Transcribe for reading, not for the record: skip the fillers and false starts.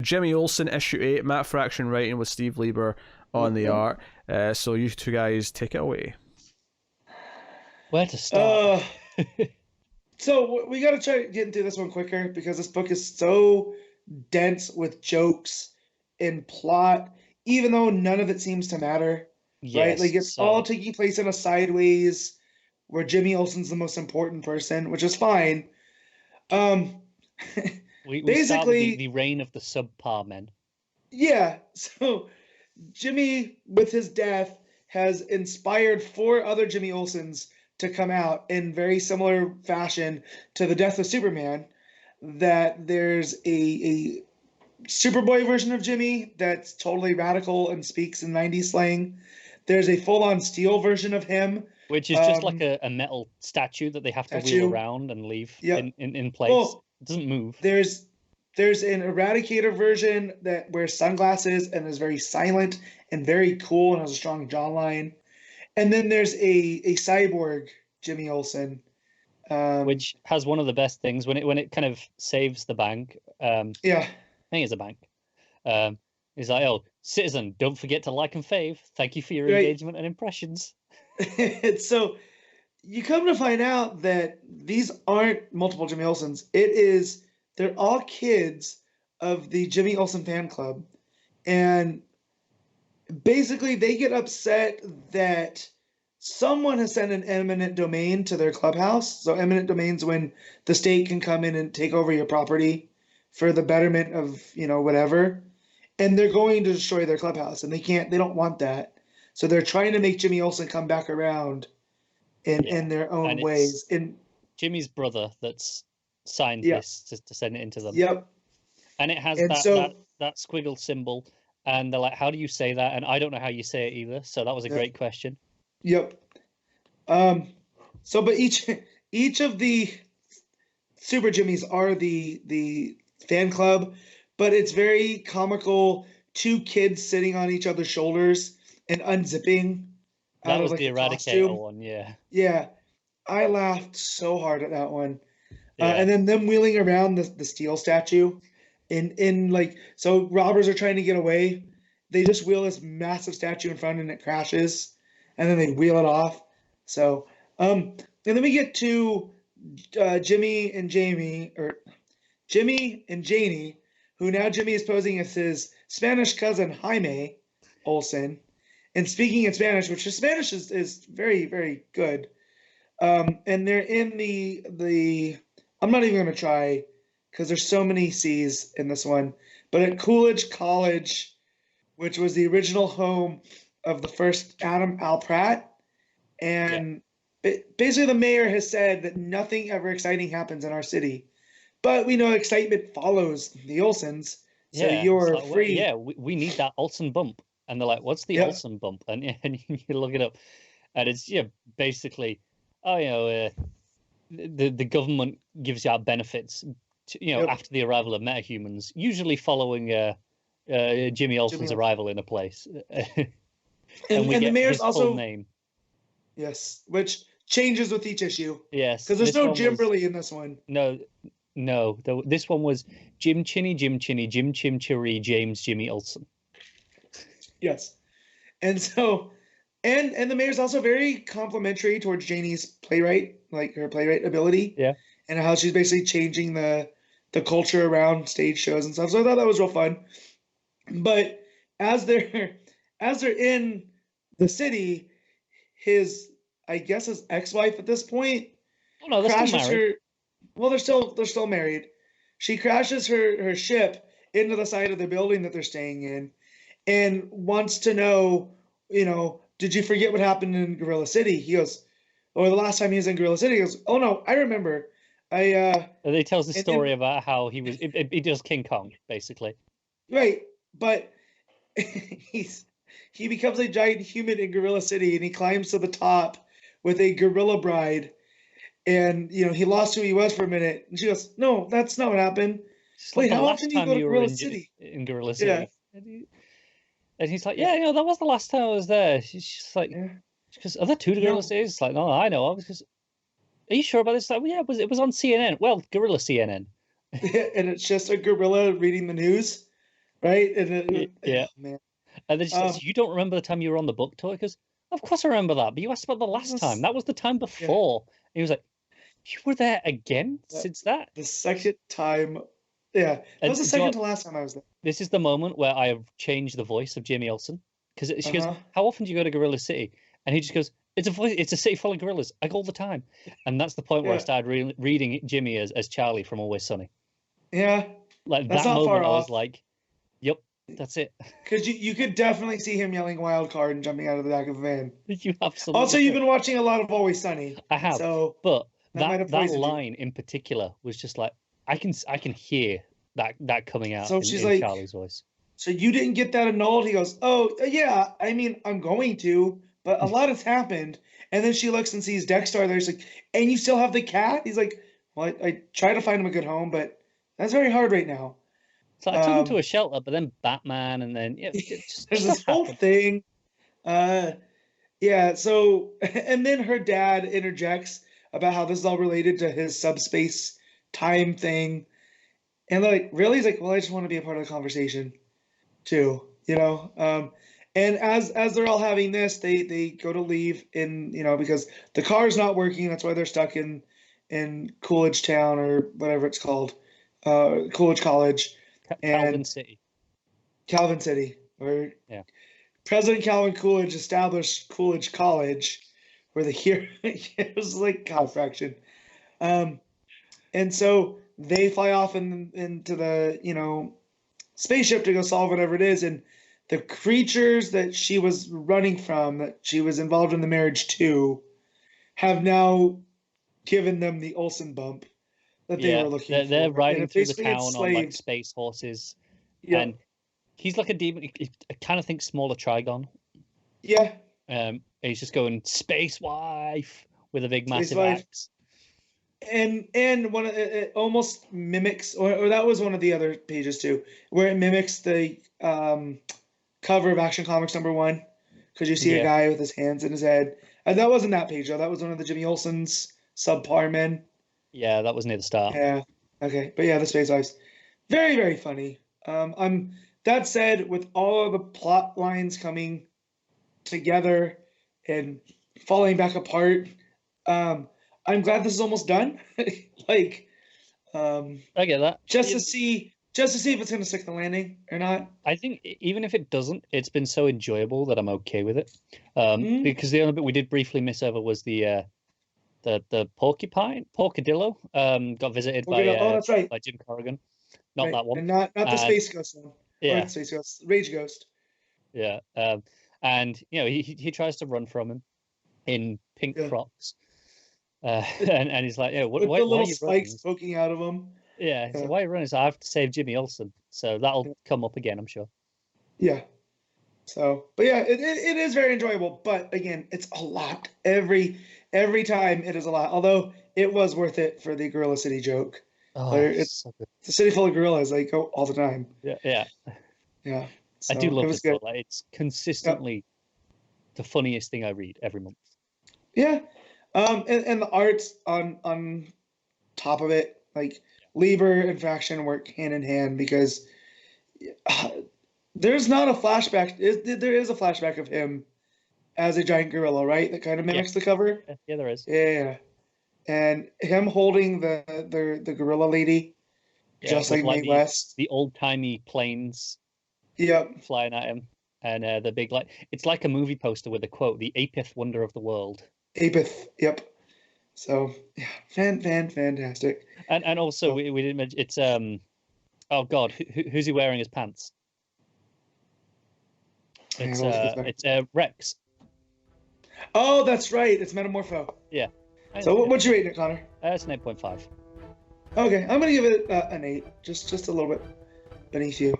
Jimmy Olsen, issue 8, Matt Fraction writing with Steve Lieber on the art. So you two guys take it away. Where to start? So we got to try getting through this one quicker because this book is so dense with jokes and plot, even though none of it seems to matter. Right? Yes, Like it's all taking place in a sideways where Jimmy Olsen's the most important person, which is fine. we basically start with the reign of the subpar men. Yeah. So Jimmy, with his death, has inspired 4 other Jimmy Olsens to come out in very similar fashion to the death of Superman. That there's a Superboy version of Jimmy that's totally radical and speaks in 90s slang. There's a full-on steel version of him, which is just like a metal statue that they have to wheel around and leave in place. Well, it doesn't move. There's an Eradicator version that wears sunglasses and is very silent and very cool and has a strong jawline. And then there's a cyborg Jimmy Olsen, which has one of the best things when it kind of saves the bank. I think it's a bank. He's like, "Oh, citizen, don't forget to like and fave. Thank you for your engagement and impressions." So you come to find out that these aren't multiple Jimmy Olsens. They're all kids of the Jimmy Olsen fan club. And basically they get upset that someone has sent an eminent domain to their clubhouse. So eminent domains when the state can come in and take over your property for the betterment of, whatever. And they're going to destroy their clubhouse, and they don't want that. So they're trying to make Jimmy Olsen come back around in their own ways. And Jimmy's brother that's signed this to send it into them. Yep. And it has that squiggle symbol, and they're like, "How do you say that?" And I don't know how you say it either. So that was a great question. Yep. So, but each of the Super Jimmys are the fan club, but it's very comical. 2 kids sitting on each other's shoulders and unzipping. That was the Eradicator one, yeah. Yeah, I laughed so hard at that one. Yeah. And then them wheeling around the steel statue, so robbers are trying to get away. They just wheel this massive statue in front and it crashes, and then they wheel it off. So, and then we get to Jimmy and Janie, who now Jimmy is posing as his Spanish cousin Jaime Olsen, and speaking in Spanish, which his Spanish is very, very good. And they're in the I'm not even going to try because there's so many C's in this one, but at Coolidge College, which was the original home of the first Adam Alpratt. And basically the mayor has said that nothing ever exciting happens in our city, but we know excitement follows the Olsens. So you're free. We need that Olsen bump. And they're like, "What's the Olsen bump?" And you look it up, and it's basically, the government gives out benefits, after the arrival of metahumans, usually following Jimmy Olsen's arrival in a place. and we get the mayor's his full name. Yes, which changes with each issue. Yes, because there's no Jimberly in this one. No. This one was Jim Chinny, Jim Chim Chiri, James Jimmy Olsen. Yes. And so, and the mayor's also very complimentary towards Janie's playwright, like her playwright ability. Yeah. And how she's basically changing the culture around stage shows and stuff. So I thought that was real fun. But as they're in the city, his ex-wife at this point crashes her. Well, they're still married. She crashes her ship into the side of the building that they're staying in, and wants to know, did you forget what happened in Gorilla City? He goes, or the last time he was in Gorilla City, he goes, "Oh no, I remember." He tells the story about how he was. He does King Kong basically. Right, but he becomes a giant human in Gorilla City, and he climbs to the top with a gorilla bride. And, he lost who he was for a minute. And she goes, "No, that's not what happened." Wait, how often do you go to Gorilla City? In Gorilla City. Yeah. And he's like, "Yeah, that was the last time I was there." She's just like, "Because are there 2 Gorilla Cities?" It's like, "No, I know." Because, "Are you sure about this?" Like, "Well, yeah, it was on CNN." Well, Gorilla CNN. And it's just a gorilla reading the news. right? And yeah, man. And then she says, "You don't remember the time you were on the book tour?" He goes, "Of course I remember that, but you asked about the last time. That was the time before." And he was like, "You were there again since that?" The second time, yeah, that was the second to last time I was there. This is the moment where I have changed the voice of Jimmy Olsen, because she goes, "How often do you go to Gorilla City?" And he just goes, "It's a city full of gorillas. I go all the time." And that's the point where I started reading Jimmy as Charlie from Always Sunny. Yeah, like that moment, I was like, "Yep, that's it." Because you could definitely see him yelling "wild card" and jumping out of the back of a van. You absolutely. Also, you've been watching a lot of Always Sunny. I have. So but that line in particular was just like, I can hear that coming out in Charlie's voice. So you didn't get that annulled? He goes, "Oh yeah, I mean, I'm going to, but a lot has happened." And then she looks and sees Dexter there. She's like, "And you still have the cat?" He's like, "Well, I try to find him a good home, but that's very hard right now." So I took him to a shelter, but then Batman, and then there's this whole thing. Yeah. So and then her dad interjects about how this is all related to his subspace time thing, and like, really, he's like, "Well, I just want to be a part of the conversation, too," you know. And as they're all having this, they go to leave because the car's not working. That's why they're stuck in Coolidge Town or whatever it's called, Coolidge College. Calvin City. Calvin City, where President Calvin Coolidge established Coolidge College, where the it was like God fraction. And so they fly off into the spaceship to go solve whatever it is, and the creatures that she was running from, that she was involved in the marriage to, have now given them the Olsen bump that they were looking for. They're riding through the town on like space horses. Yeah. And he's like a demon. I kind of think smaller Trigon. Yeah. And he's just going space wife with a big massive axe. And one of it almost mimics, or that was one of the other pages too, where it mimics the cover of Action Comics #1, because you see a guy with his hands in his head. And that wasn't that page though. That was one of the Jimmy Olsen's subpar men. Yeah, that was near the start. Yeah. Okay. But yeah, the Space Wives. Very, very funny. That said, with all of the plot lines coming together and falling back apart, I'm glad this is almost done. I get that. Just to see if it's gonna stick the landing or not. I think even if it doesn't, it's been so enjoyable that I'm okay with it. Because the only bit we did briefly miss over was the porcadillo got visited by Jim Corrigan. Not that one. And not the Space Ghost one. Yeah. Space Ghost. Rage Ghost. Yeah. And he tries to run from him in pink Crocs. And he's like, why the little are you spikes running? poking out of him. Yeah. So why are you running? So I have to save Jimmy Olsen. So that'll come up again, I'm sure. Yeah. So, but yeah, it is very enjoyable. But again, it's a lot. Every time it is a lot. Although it was worth it for the Gorilla City joke. Oh, it's a city full of gorillas. They go all the time. Yeah. So I do love it. Though. Like, it's consistently the funniest thing I read every month. Yeah. And the arts on top of it, like Lieber and Faction work hand in hand, because there's not a flashback. There is a flashback of him as a giant gorilla, right? That kind of mimics the cover. Yeah, there is. Yeah. And him holding the gorilla lady, just like Mae West. The old-timey planes flying at him. And the big, it's like a movie poster with a quote, "The Apith Wonder of the World." Apith, yep. So, yeah, fantastic. And also, we didn't mention, it's, oh God, who's he wearing as pants? It's Rex. Oh, that's right. It's Metamorpho. Yeah. So what'd you rate it, Connor? It's an 8.5. Okay, I'm gonna give it an 8, just a little bit beneath you.